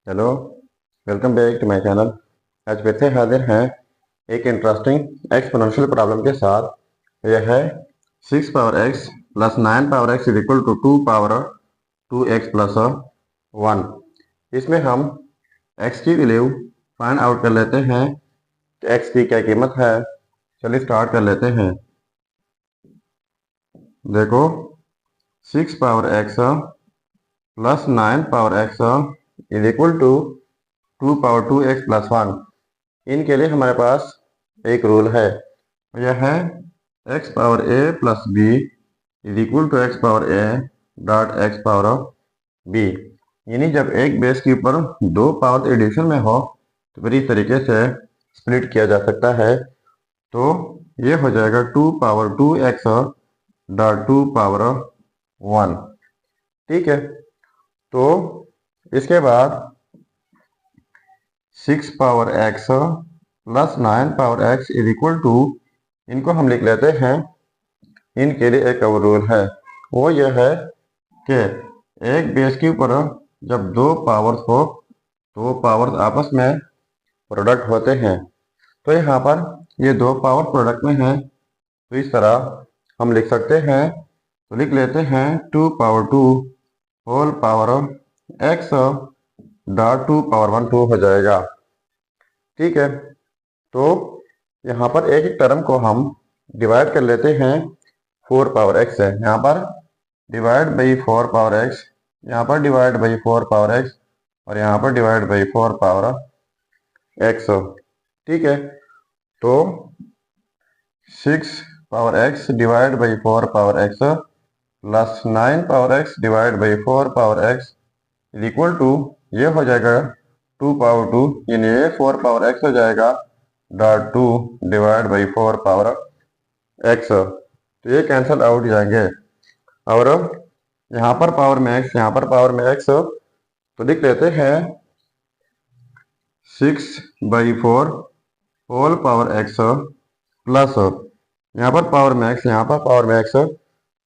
Hello, welcome back to my channel. आज फिर से हाजिर हैं एक इंटरेस्टिंग एक्सपोनेंशियल प्रॉब्लम के साथ। यह है 6 power x plus 9 power x is equal to 2 power 2x plus 1। इसमें हम x की वैल्यू फाइंड आउट कर लेते हैं कि x की क्या कीमत है। चलिए स्टार्ट कर लेते हैं। देखो, 6 power x plus 9 power x is equal to 2 power 2x plus 1। इनके लिए हमारे पास एक रूल है, यह है x power a plus b is equal to x power a dot x power b। यानी जब एक बेस के ऊपर दो पावर एडिशन में हो तो फिर इस तरीके से स्प्लिट किया जा सकता है। तो ये हो जाएगा 2 पावर 2x डॉट 2 पावर 1। ठीक है, तो इसके बाद 6 power x plus 9 power x is equal to, इनको हम लिख लेते हैं, इनके लिए एक और रूल है, वो यह है कि एक बेस के ऊपर जब दो पावर्स हो तो वो पावर्स आपस में प्रोडक्ट होते हैं। तो यहाँ पर ये दो पावर प्रोडक्ट में हैं, तो इस तरह हम लिख सकते हैं। तो लिख लेते हैं 2 power 2 whole power x dot 2 power 1 2 हो जाएगा। ठीक है, तो यहाँ पर एक एक टर्म को हम डिवाइड कर लेते हैं 4 पावर x है। यहाँ पर डिवाइड बाई 4 पावर x, यहाँ पर डिवाइड बाई 4 पावर x और यहाँ पर डिवाइड बाई 4 पावर x। ठीक है, तो 6 power x divide by 4 power x plus 9 power x divide by 4 power x is equal to, ये हो जाएगा 2 पावर 2, यानी ये 4 पावर x हो जाएगा dot 2 divide by 4 power x। तो ये कैंसल आउट जाएंगे और यहाँ पर पावर में x, यहाँ पर पावर में x, तो लिख लेते हैं 6 by 4 whole power x plus, यहाँ पर पावर में x, यहाँ पर पावर में x,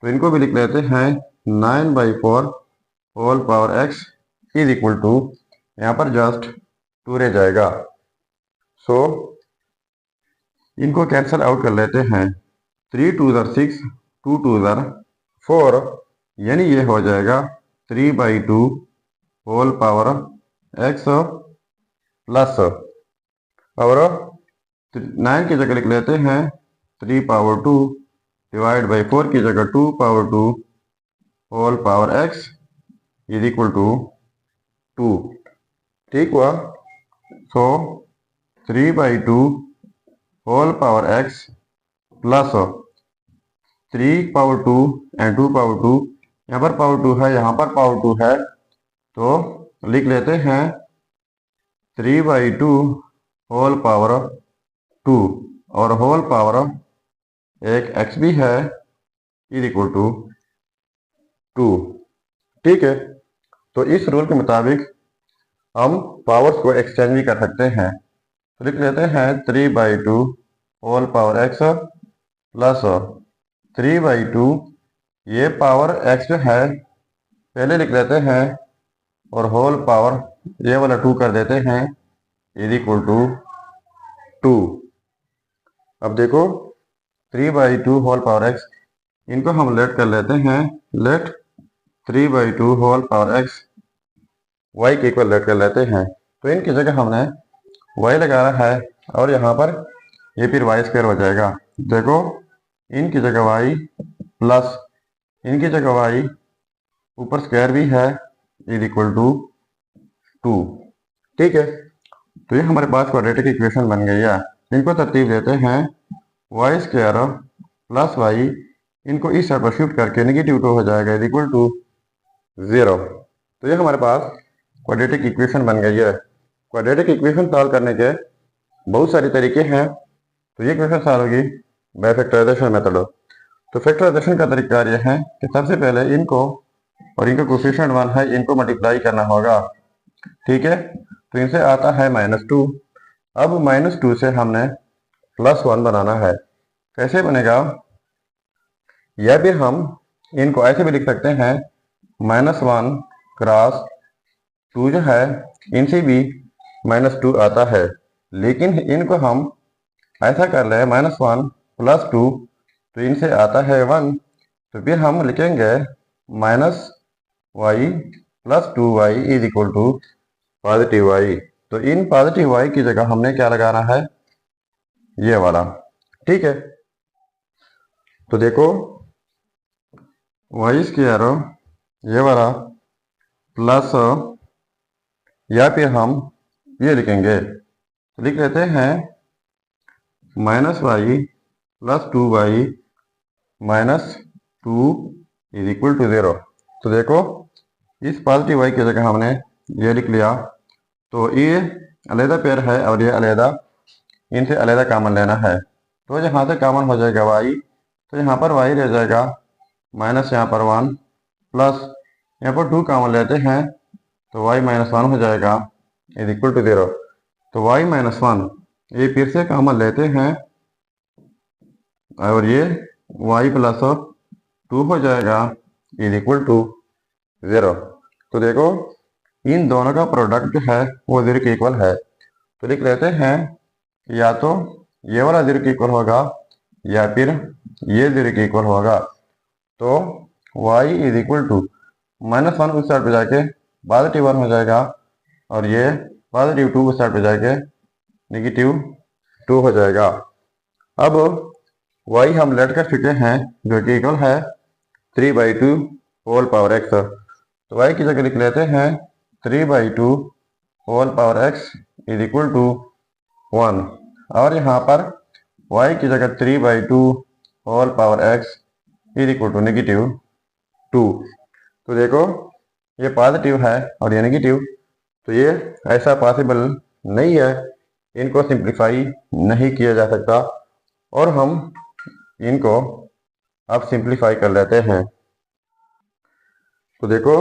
तो इनको भी लिख लेते हैं 9 by 4 whole power x is equal to, यहाँ पर जस्ट 2 रह जाएगा। सो इनको कैंसल आउट कर लेते हैं। 3 2 6, 2 2 4, यानी ये हो जाएगा 3 by 2 whole power x plus, और 9 की जगह लिख लेते हैं 3 पावर 2 डिवाइड बाई 4 की जगह 2 power 2 whole power x is equal to 2। ठीक हुआ। So 3 by 2 whole power x plus 3 power 2 and 2 power 2, यहाँ पर पावर 2 है, यहाँ पर पावर 2 है, तो लिख लेते हैं 3 बाई 2 होल पावर 2 और होल पावर एक x भी है इज इक्वल टू 2। ठीक है, तो इस रूल के मुताबिक हम पावर्स को एक्सचेंज भी कर सकते हैं। तो लिख लेते हैं 3 by 2 whole power x plus 3 by 2, ये पावर x जो है पहले लिख लेते हैं और होल पावर ये वाला 2 कर देते हैं इज इक्वल टू 2। अब देखो 3 बाई 2 होल पावर x, इनको हम लेट कर लेते हैं, let 3 by 2 whole power x y के इक्वल लेट कर लेते हैं। तो इनकी जगह हमने y लगाना है और यहाँ पर ये फिर y स्क्वायर हो जाएगा। देखो, इनकी जगह y प्लस इनकी जगह y ऊपर स्क्वायर भी है इज इक्वल टू 2। ठीक है, तो ये हमारे पास क्वाड्रेटिक इक्वेशन बन गई है। इनको तरतीब देते हैं वाई स्क्वायर प्लस वाई, इनको इस साइड पर शिफ्ट करके नेगेटिव 2 हो जाएगा इज इक्वल टू 0। तो ये हमारे पास क्वाड्रेटिक इक्वेशन बन गई है। क्वाड्रेटिक इक्वेशन सॉल्व करने के बहुत सारे तरीके हैं। तो ये इक्वेशन सॉल्व होगी बाय फैक्टराइजेशन मेथड। तो फैक्टराइजेशन का तरीका यह है कि सबसे पहले इनको और इनका कोफिशिएंट 1 है, इनको मल्टीप्लाई करना होगा। ठीक है, तो इनसे आता है -2। अब -2 से हमने +1 बनाना है। कैसे बनेगा, या फिर हम इनको ऐसे भी लिख सकते हैं -1 क्रॉस 2 जो है इनसे भी -2 आता है, लेकिन इनको हम ऐसा कर ले -1 + 2, तो इनसे आता है 1, तो फिर हम लिखेंगे -y + 2y = पॉजिटिव y। तो इन पॉजिटिव y की जगह हमने क्या लगाना है, ये वाला। ठीक है, तो देखो y² ये वाला प्लस, या फिर हम ये लिखेंगे, तो लिख लेते हैं -y + 2y -2 = 0। तो देखो इस पॉजिटिव y की जगह हमने ये लिख लिया, तो ये अलग पेयर है और ये अलग, इनसे अलग कॉमन लेना है। तो यहाँ से कॉमन हो जाएगा y, तो यहाँ पर y रह जाएगा, माइनस यहाँ पर 1 प्लस यहाँ पर 2 कॉमन लेते हैं, तो y -1 हो जाएगा = 0। तो y -1 ये फिर से कॉमन लेते हैं और ये y + 2 हो जाएगा = 0। तो देखो इन दोनों का प्रोडक्ट जो है वो 0 के इक्वल है। तो लिख लेते हैं या तो ये वाला 0 के इक्वल होगा या फिर ये 0 के इक्वल होगा। तो y = -1 उस साइड पे जाके +1 हो जाएगा और ये +2 उस साइड पे जाके -2 हो जाएगा। अब y हम लेट कर चुके हैं जो कि इक्वल है 3/2 होल पावर x। तो y की जगह लिख लेते हैं 3/2 होल पावर x = 1, और यहाँ पर y की जगह 3/2 होल पावर x = -2। तो देखो ये पॉजिटिव है और ये नेगेटिव, तो ये ऐसा पॉसिबल नहीं है, इनको सिंप्लीफाई नहीं किया जा सकता। और हम इनको अब सिंप्लीफाई कर लेते हैं। तो देखो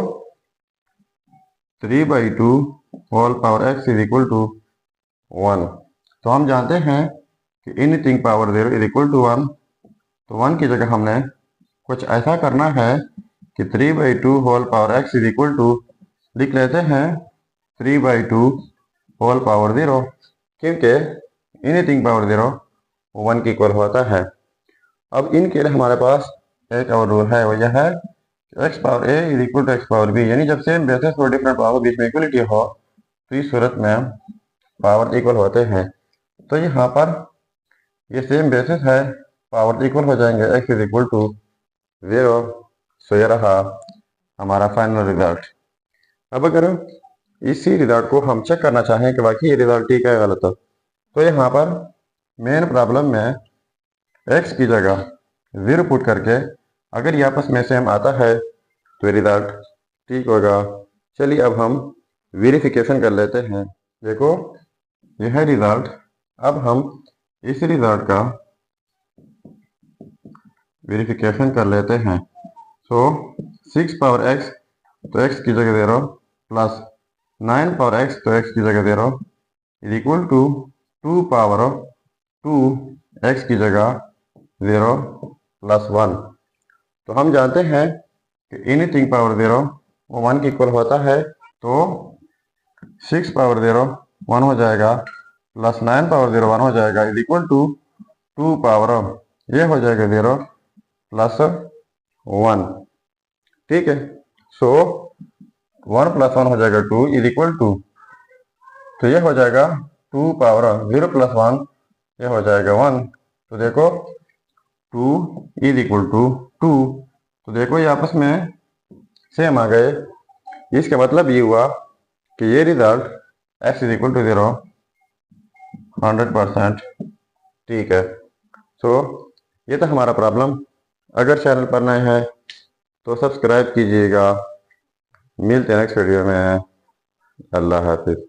3/2 होल पावर x = 1। तो हम जानते हैं कि एनीथिंग पावर 0 = 1। तो 1 की जगह हमने कुछ ऐसा करना है कि 3/2 होल पावर x = लिख लेते हैं 3/2 होल पावर 0, क्योंकि एनीथिंग पावर 0 1 के इक्वल होता है। अब इनके लिए हमारे पास एक और रूल है, वो यह है x power a = x power b, यानी जब सेम बेसिस और डिफरेंट पावर बीच में इक्वलिटी हो तो इस सूरत में पावर इक्वल होते हैं। तो यहाँ पर ये सेम बेसिस है, पावर इक्वल हो जाएंगे, x = 0। सो ये रहा हमारा फाइनल रिजल्ट। अब अगर इसी रिजल्ट को हम चेक करना चाहें कि वाकई ये रिजल्ट ठीक है गलत, तो यहाँ पर मेन प्रॉब्लम में x की जगह 0 पुट करके अगर ये आपस में सेम आता है तो रिजल्ट ठीक होगा। चलिए अब हम वेरिफिकेशन कर लेते हैं। देखो यह है रिजल्ट। अब हम इस रिजल्ट का वेरिफिकेशन कर लेते हैं। सो 6 पावर x तो x की जगह 0 प्लस 9 पावर x तो x की जगह 0 = 2 पावर 2 x की जगह 0 प्लस 1। तो हम जानते हैं कि एनीथिंग पावर 0 वो 1 के इक्वल होता है। तो 6 पावर 0 1 हो जाएगा प्लस 9 पावर 0 1 हो जाएगा = 2 पावर ये हो जाएगा 0 प्लस 1। ठीक है, सो 1 + 1 हो जाएगा 2 = तो ये हो जाएगा 2 पावर 0 प्लस 1 ये हो जाएगा 1। तो देखो 2 = 2। तो देखो ये आपस में सेम आ गए। इसका मतलब ये हुआ कि ये रिजल्ट x = 0 100% ठीक है। सो ये था हमारा प्रॉब्लम। अगर चैनल पर नए हैं तो सब्सक्राइब कीजिएगा। मिलते हैं नेक्स्ट वीडियो में। अल्लाह हाफिज़।